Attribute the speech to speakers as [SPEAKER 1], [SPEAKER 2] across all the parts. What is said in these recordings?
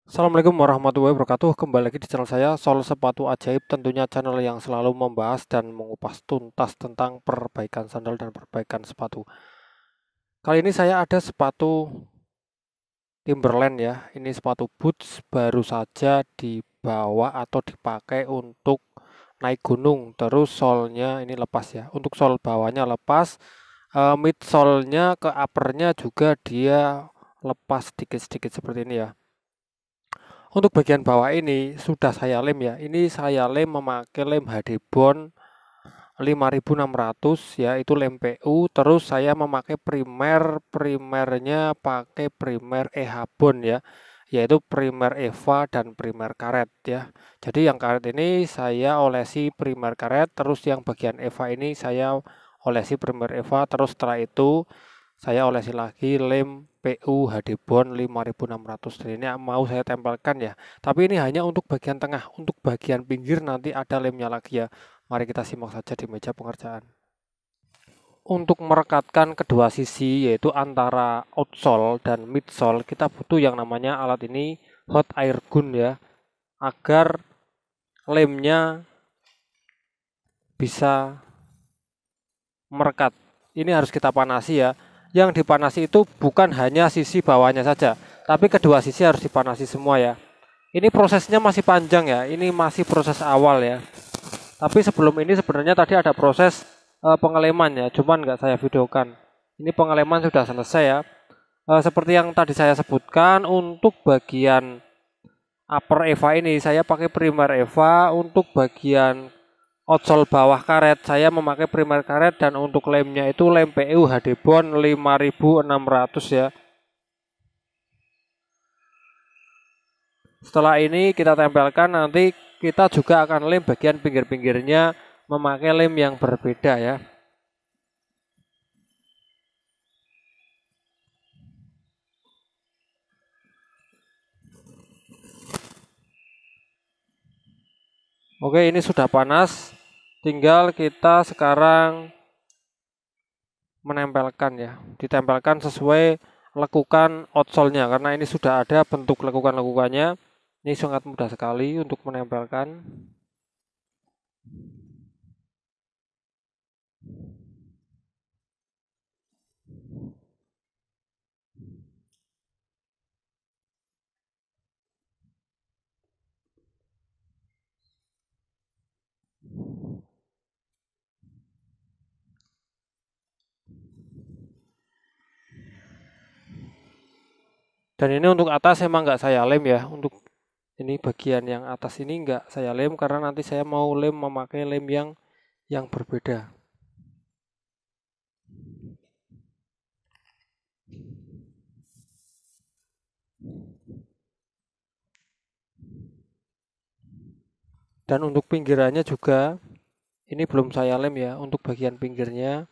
[SPEAKER 1] Assalamualaikum warahmatullahi wabarakatuh. Kembali lagi di channel saya, Sol Sepatu Ajaib. Tentunya channel yang selalu membahas dan mengupas tuntas tentang perbaikan sandal dan perbaikan sepatu. Kali ini saya ada sepatu Timberland ya. Ini sepatu boots baru saja dibawa atau dipakai untuk naik gunung. Terus solnya ini lepas ya. Untuk sol bawahnya lepas, midsole-nya ke uppernya juga dia lepas sedikit-sedikit seperti ini ya. Untuk bagian bawah ini sudah saya lem ya. Ini saya lem memakai lem HD Bond 5600 ya, itu lem PU. Terus saya memakai primernya pakai primer EH Bond ya, yaitu primer Eva dan primer karet ya. Jadi yang karet ini saya olesi primer karet, terus yang bagian Eva ini saya olesi primer Eva, terus setelah itu saya olesi lagi lem PU HD Bond 5600. Dan ini mau saya tempelkan ya. Tapi ini hanya untuk bagian tengah, untuk bagian pinggir nanti ada lemnya lagi ya. Mari kita simak saja di meja pengerjaan. Untuk merekatkan kedua sisi yaitu antara outsole dan midsole, kita butuh yang namanya alat ini hot air gun ya, agar lemnya bisa merekat. Ini harus kita panasi ya. Yang dipanasi itu bukan hanya sisi bawahnya saja, tapi kedua sisi harus dipanasi semua ya. Ini prosesnya masih panjang ya, ini masih proses awal ya. Tapi sebelum ini sebenarnya tadi ada proses pengeleman ya, cuman nggak saya videokan. Ini pengeleman sudah selesai ya. Seperti yang tadi saya sebutkan, untuk bagian upper Eva ini saya pakai primer Eva, untuk bagian outsole bawah karet saya memakai primer karet, dan untuk lemnya itu lem PU HD Bond 5600 ya. Setelah ini kita tempelkan, nanti kita juga akan lem bagian pinggir-pinggirnya memakai lem yang berbeda ya. Oke, ini sudah panas, tinggal kita sekarang menempelkan ya, ditempelkan sesuai lekukan outsole-nya, karena ini sudah ada bentuk lekukan-lekukannya. Ini sangat mudah sekali untuk menempelkan. Dan ini untuk atas emang nggak saya lem ya, untuk ini bagian yang atas ini nggak saya lem karena nanti saya mau lem memakai lem yang berbeda. Dan untuk pinggirannya juga ini belum saya lem ya, untuk bagian pinggirnya,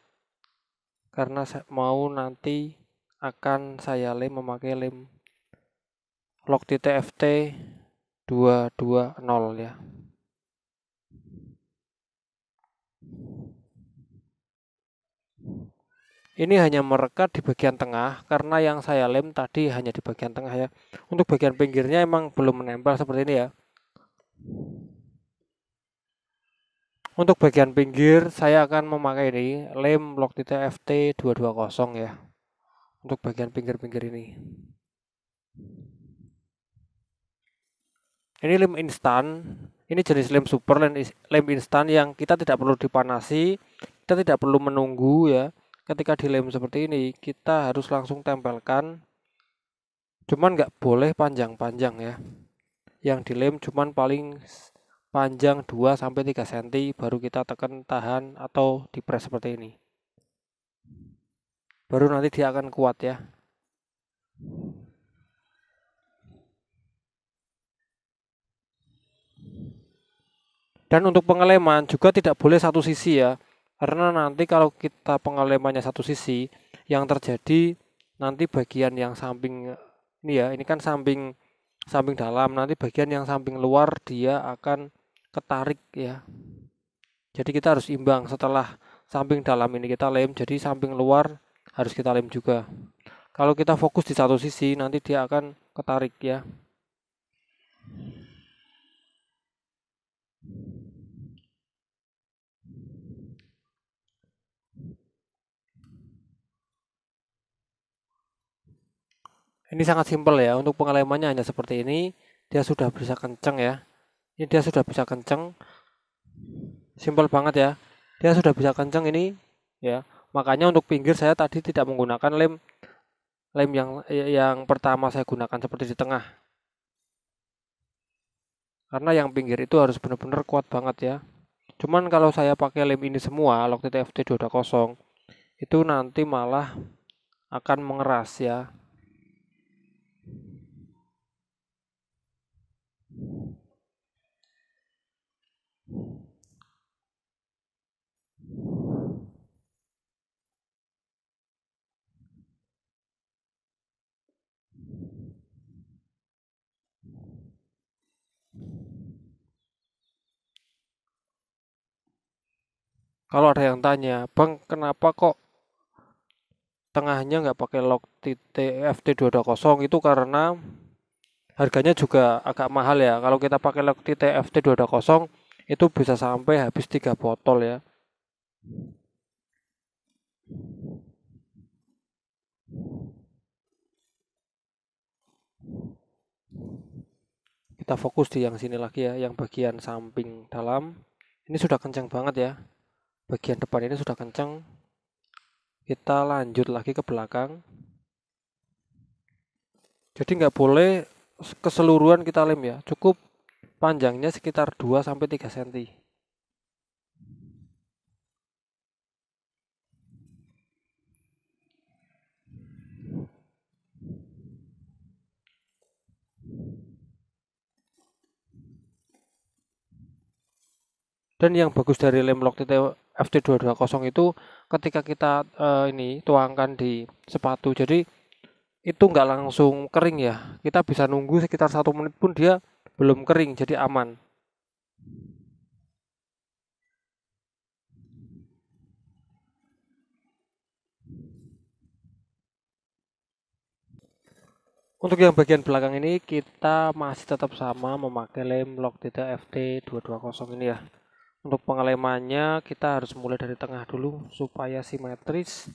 [SPEAKER 1] karena mau nanti akan saya lem memakai lem Lokti TFT 220 ya. Ini hanya merekat di bagian tengah karena yang saya lem tadi hanya di bagian tengah ya. Untuk bagian pinggirnya emang belum menempel seperti ini ya. Untuk bagian pinggir saya akan memakai ini lem Lokti TFT 220 ya. Untuk bagian pinggir-pinggir ini. Ini lem instan. Ini jenis lem super, lem instan yang kita tidak perlu dipanasi, kita tidak perlu menunggu ya. Ketika dilem seperti ini, kita harus langsung tempelkan. Cuman nggak boleh panjang-panjang ya. Yang dilem cuman paling panjang 2-3 cm, baru kita tekan tahan atau dipres seperti ini. Baru nanti dia akan kuat ya. Dan untuk pengeleman juga tidak boleh satu sisi ya. Karena nanti kalau kita pengelemannya satu sisi, yang terjadi nanti bagian yang samping ini ya, ini kan samping samping dalam, nanti bagian yang samping luar dia akan ketarik ya. Jadi kita harus imbang, setelah samping dalam ini kita lem, jadi samping luar harus kita lem juga. Kalau kita fokus di satu sisi nanti dia akan ketarik ya. Ini sangat simpel ya, untuk pengalemannya hanya seperti ini. Dia sudah bisa kenceng ya. Ini dia sudah bisa kenceng, simpel banget ya. Dia sudah bisa kenceng ini ya. Makanya untuk pinggir saya tadi tidak menggunakan lem lem yang pertama saya gunakan seperti di tengah. Karena yang pinggir itu harus benar-benar kuat banget ya. Cuman kalau saya pakai lem ini semua, Loctite FT220, itu nanti malah akan mengeras ya. Kalau ada yang tanya, Bang, kenapa kok tengahnya nggak pakai Loctite FT220? Itu karena harganya juga agak mahal ya. Kalau kita pakai Loctite FT220 itu bisa sampai habis 3 botol ya. Kita fokus di yang sini lagi ya, yang bagian samping dalam. Ini sudah kencang banget ya. Bagian depan ini sudah kencang. Kita lanjut lagi ke belakang. Jadi nggak boleh keseluruhan kita lem ya. Cukup panjangnya sekitar 2-3 cm. Dan yang bagus dari lem Loctite FT220 itu ketika kita ini tuangkan di sepatu, jadi itu nggak langsung kering ya. Kita bisa nunggu sekitar 1 menit pun dia belum kering, jadi aman. Untuk yang bagian belakang ini kita masih tetap sama memakai lem Loctite FT220 ini ya. Untuk pengelemannya kita harus mulai dari tengah dulu supaya simetris.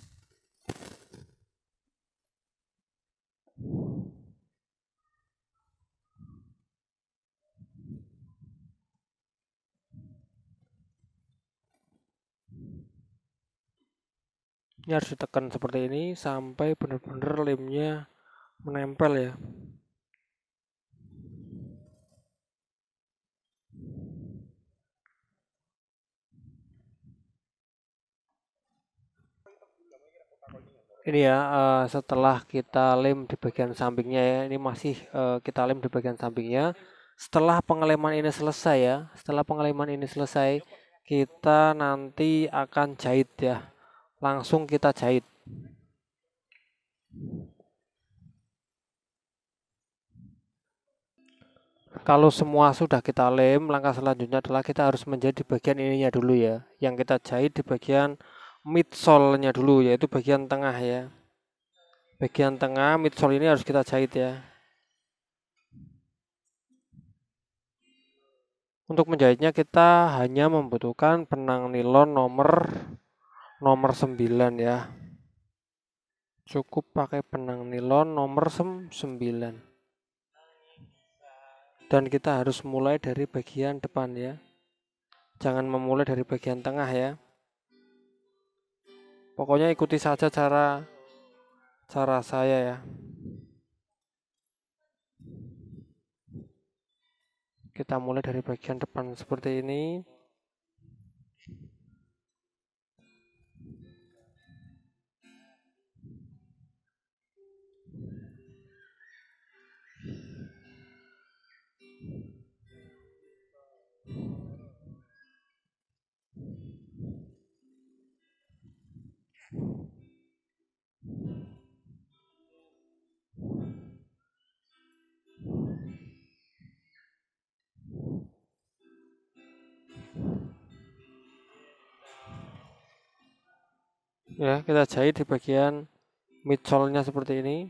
[SPEAKER 1] Ini harus ditekan seperti ini sampai benar-benar lemnya menempel ya. Ini ya, setelah kita lem di bagian sampingnya ya, ini masih kita lem di bagian sampingnya. Setelah pengeleman ini selesai ya, setelah pengeleman ini selesai, kita nanti akan jahit ya. Langsung kita jahit. Kalau semua sudah kita lem, langkah selanjutnya adalah kita harus menjahit di bagian ininya dulu ya. Yang kita jahit di bagian midsole-nya dulu, yaitu bagian tengah ya. Bagian tengah midsole ini harus kita jahit ya. Untuk menjahitnya kita hanya membutuhkan benang nilon nomor 9 ya. Cukup pakai benang nilon nomor 9. Dan kita harus mulai dari bagian depan ya. Jangan memulai dari bagian tengah ya. Pokoknya ikuti saja cara saya ya. Kita mulai dari bagian depan seperti ini. Ya, kita jahit di bagian midsole-nya seperti ini.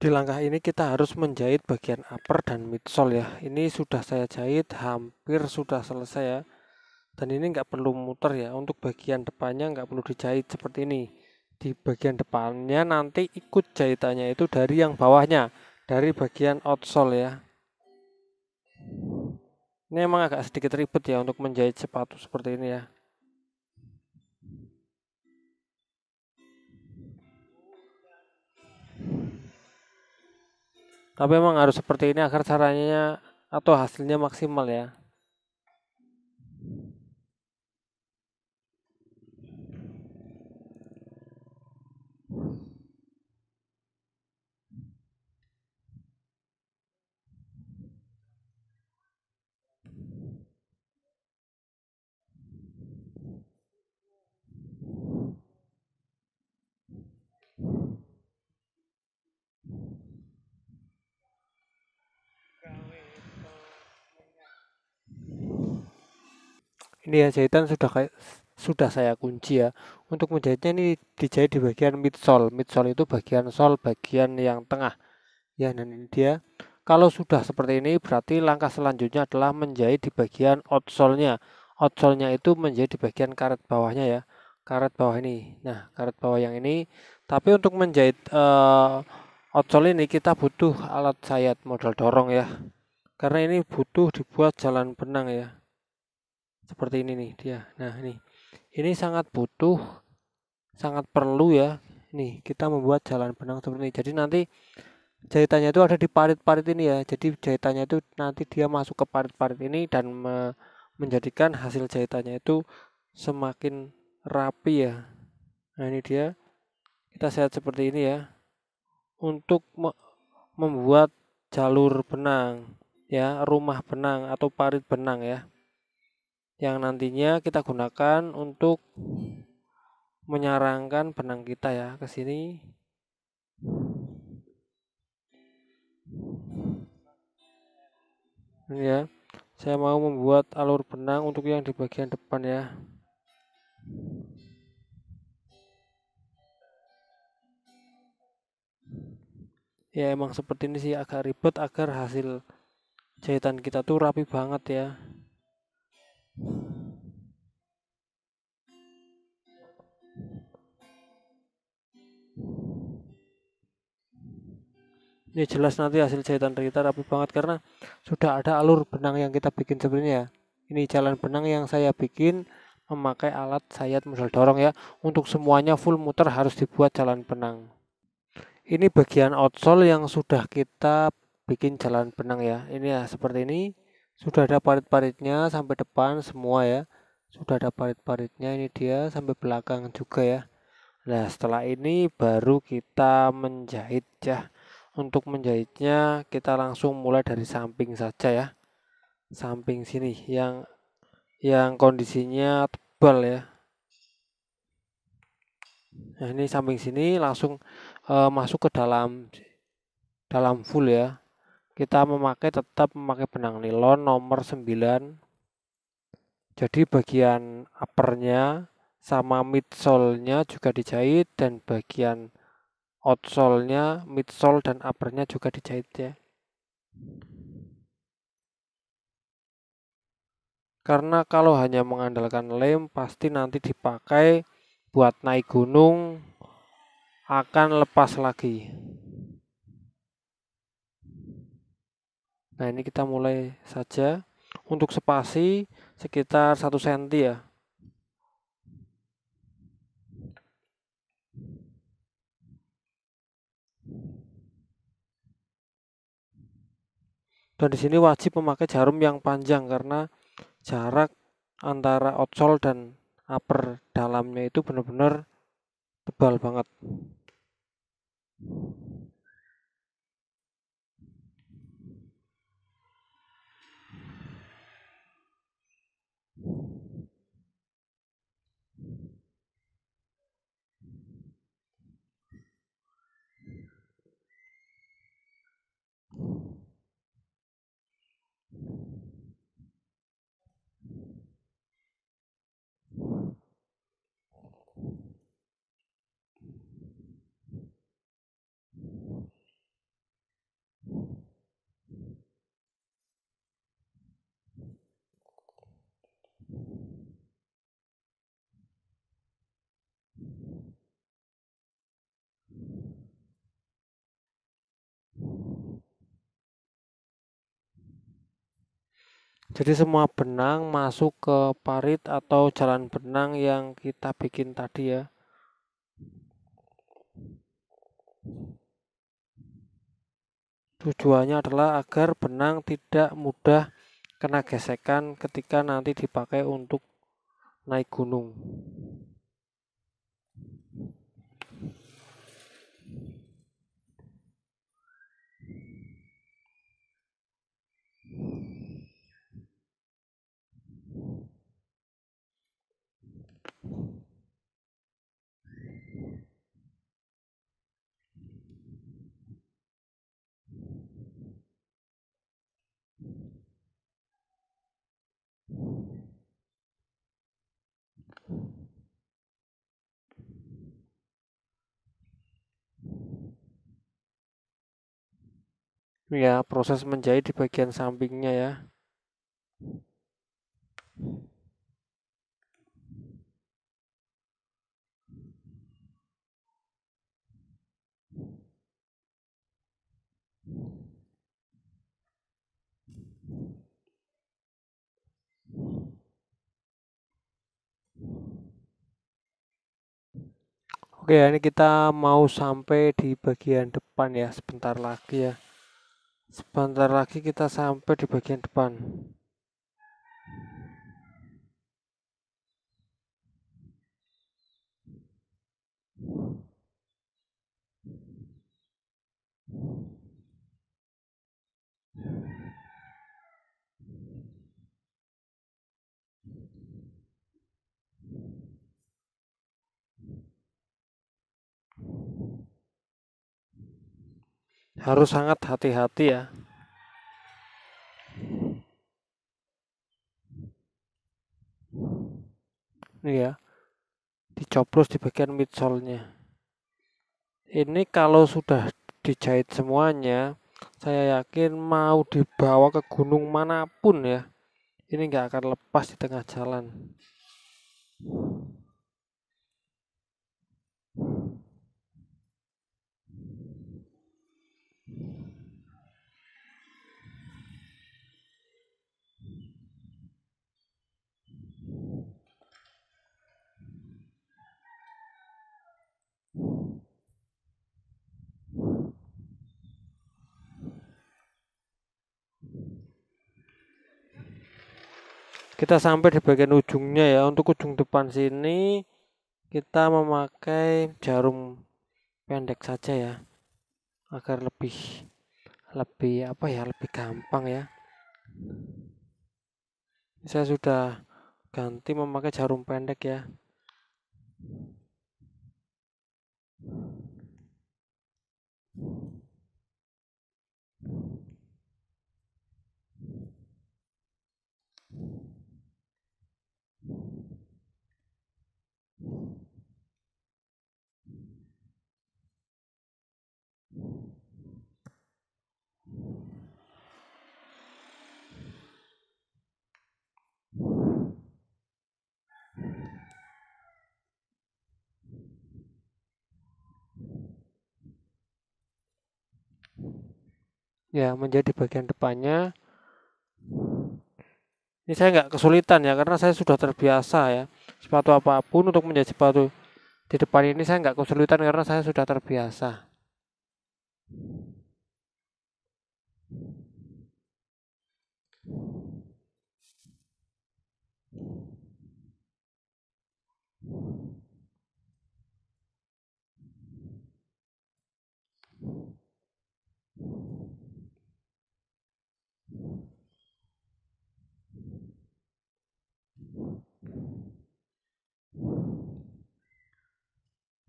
[SPEAKER 1] Di langkah ini kita harus menjahit bagian upper dan midsole ya. Ini sudah saya jahit, hampir sudah selesai ya. Dan ini nggak perlu muter ya. Untuk bagian depannya nggak perlu dijahit seperti ini. Di bagian depannya nanti ikut jahitannya itu dari yang bawahnya, dari bagian outsole ya. Ini emang agak sedikit ribet ya untuk menjahit sepatu seperti ini ya. Tapi memang harus seperti ini agar caranya atau hasilnya maksimal ya. Ini ya jahitan sudah saya kunci ya. Untuk menjahitnya ini dijahit di bagian midsole. Midsole itu bagian sol bagian yang tengah. Ya, dan ini dia. Kalau sudah seperti ini berarti langkah selanjutnya adalah menjahit di bagian outsole-nya. Outsole-nya itu menjahit di bagian karet bawahnya ya. Karet bawah ini. Nah, karet bawah yang ini. Tapi untuk menjahit outsole ini kita butuh alat sayat model dorong ya. Karena ini butuh dibuat jalan benang ya. Seperti ini nih dia. Nah, ini sangat butuh, sangat perlu ya. Nih, kita membuat jalan benang seperti ini. Jadi nanti jahitannya itu ada di parit-parit ini ya. Jadi jahitannya itu nanti dia masuk ke parit-parit ini dan menjadikan hasil jahitannya itu semakin rapi ya. Nah, ini dia. Kita lihat seperti ini ya. Untuk membuat jalur benang ya, rumah benang atau parit benang ya. Yang nantinya kita gunakan untuk menyarangkan benang kita ya ke sini. Ini ya. Saya mau membuat alur benang untuk yang di bagian depan ya. Ya emang seperti ini sih agak ribet agar hasil jahitan kita tuh rapi banget ya. Ini jelas nanti hasil jahitan kita rapi banget karena sudah ada alur benang yang kita bikin sebenarnya. Ini jalan benang yang saya bikin memakai alat sayat model dorong ya. Untuk semuanya full muter harus dibuat jalan benang. Ini bagian outsole yang sudah kita bikin jalan benang ya. Ini ya seperti ini. Sudah ada parit-paritnya sampai depan semua ya. Sudah ada parit-paritnya, ini dia sampai belakang juga ya. Nah, setelah ini baru kita menjahit ya. Untuk menjahitnya kita langsung mulai dari samping saja ya. Samping sini yang kondisinya tebal ya. Nah, ini samping sini langsung masuk ke dalam full ya. Kita tetap memakai benang nilon nomor 9. Jadi bagian uppernya sama midsole-nya juga dijahit dan bagian outsole-nya, midsole dan uppernya juga dijahit ya. Karena kalau hanya mengandalkan lem pasti nanti dipakai buat naik gunung akan lepas lagi. Nah, ini kita mulai saja. Untuk spasi sekitar 1 cm ya. Dan di sini wajib memakai jarum yang panjang karena jarak antara outsole dan upper dalamnya itu benar-benar tebal banget. Jadi semua benang masuk ke parit atau jalan benang yang kita bikin tadi ya. Tujuannya adalah agar benang tidak mudah kena gesekan ketika nanti dipakai untuk naik gunung. Ya, proses menjahit di bagian sampingnya ya. Oke, ini kita mau sampai di bagian depan ya, sebentar lagi ya. Sebentar lagi kita sampai di bagian depan. Harus sangat hati-hati ya. Ini ya, dicoblos di bagian midsole-nya. Ini kalau sudah dijahit semuanya, saya yakin mau dibawa ke gunung manapun ya, ini nggak akan lepas di tengah jalan. Kita sampai di bagian ujungnya ya. Untuk ujung depan sini kita memakai jarum pendek saja ya, agar lebih lebih apa ya, lebih gampang ya. Saya sudah ganti memakai jarum pendek ya. Ya, menjadi bagian depannya. Ini saya nggak kesulitan ya, karena saya sudah terbiasa ya. Sepatu apapun untuk menjadi sepatu di depan ini saya nggak kesulitan karena saya sudah terbiasa.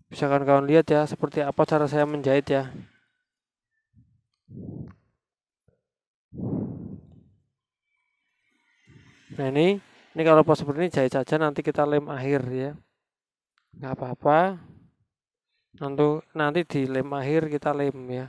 [SPEAKER 1] Bisa kawan-kawan lihat ya seperti apa cara saya menjahit ya. Nah ini kalau pas seperti ini jahit saja, nanti kita lem akhir ya. Nggak apa-apa. Nanti di lem akhir kita lem ya.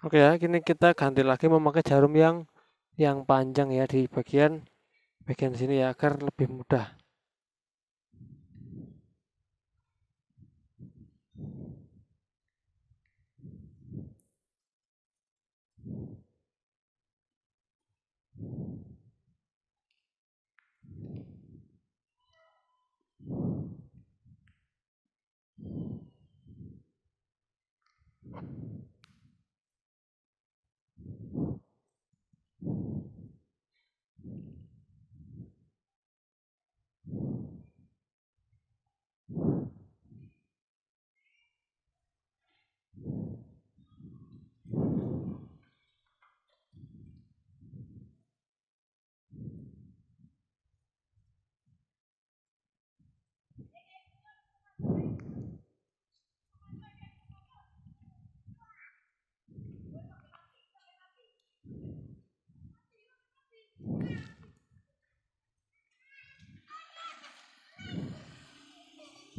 [SPEAKER 1] Oke ya, kini kita ganti lagi memakai jarum yang panjang ya di bagian sini ya agar lebih mudah.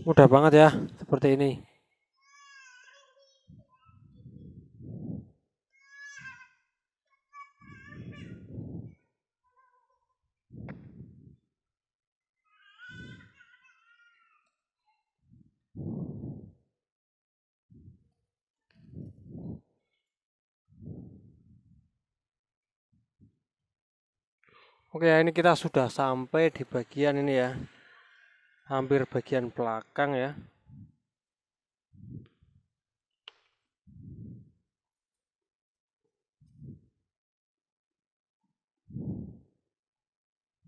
[SPEAKER 1] Mudah banget ya, seperti ini. Oke, ini kita sudah sampai di bagian ini ya. Hampir bagian belakang ya.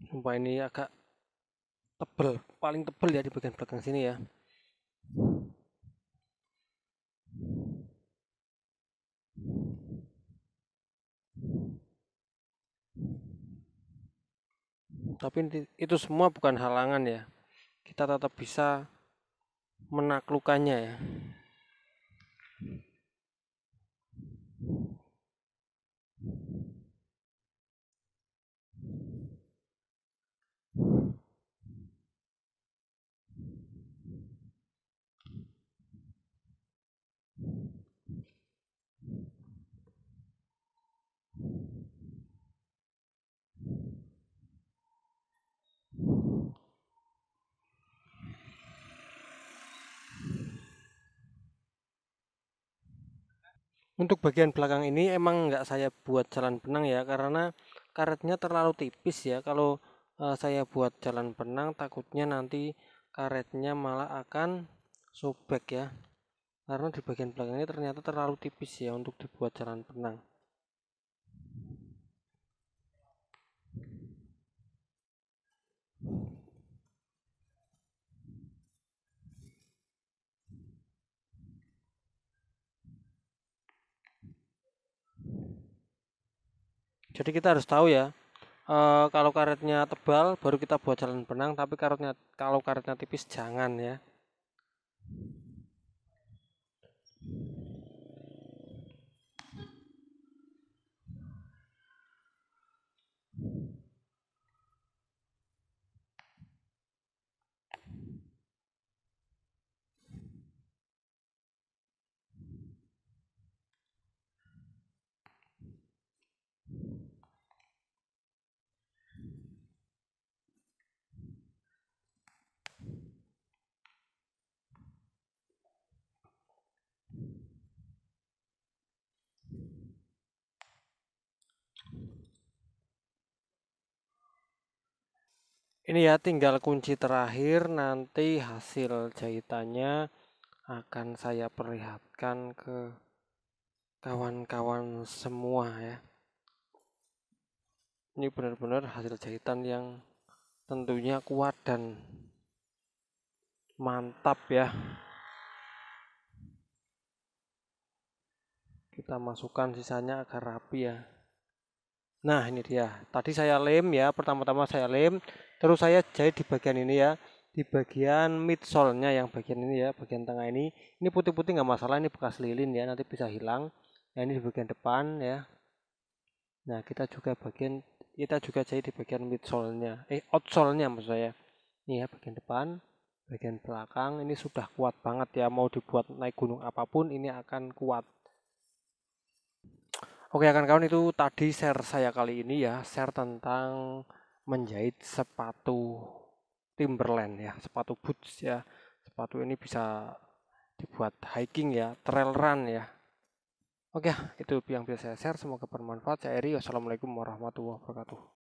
[SPEAKER 1] Sumpah ini agak tebel, paling tebel ya di bagian belakang sini ya. Tapi itu semua bukan halangan ya. Kita tetap bisa menaklukkannya ya. Untuk bagian belakang ini emang nggak saya buat jalan benang ya, karena karetnya terlalu tipis ya. Kalau saya buat jalan benang, takutnya nanti karetnya malah akan sobek ya. Karena di bagian belakang ini ternyata terlalu tipis ya untuk dibuat jalan benang. Jadi kita harus tahu ya, kalau karetnya tebal baru kita buat jalan benang, tapi kalau karetnya tipis jangan ya. Ini ya tinggal kunci terakhir, nanti hasil jahitannya akan saya perlihatkan ke kawan-kawan semua ya. Ini benar-benar hasil jahitan yang tentunya kuat dan mantap ya. Kita masukkan sisanya agar rapi ya. Nah ini dia, tadi saya lem ya, pertama-tama saya lem, terus saya jahit di bagian ini ya, di bagian midsole-nya yang bagian ini ya, bagian tengah ini putih-putih nggak masalah, ini bekas lilin ya, nanti bisa hilang. Nah ini di bagian depan ya. Nah kita juga jahit di bagian midsole-nya, outsole-nya maksud saya. Ini ya bagian depan, bagian belakang ini sudah kuat banget ya, mau dibuat naik gunung apapun ini akan kuat. Oke kawan-kawan, itu tadi share saya kali ini ya, share tentang menjahit sepatu Timberland ya, sepatu boots ya. Sepatu ini bisa dibuat hiking ya, trail run ya. Oke, itu yang bisa saya share. Semoga bermanfaat. Saya Eri. Wassalamualaikum warahmatullahi wabarakatuh.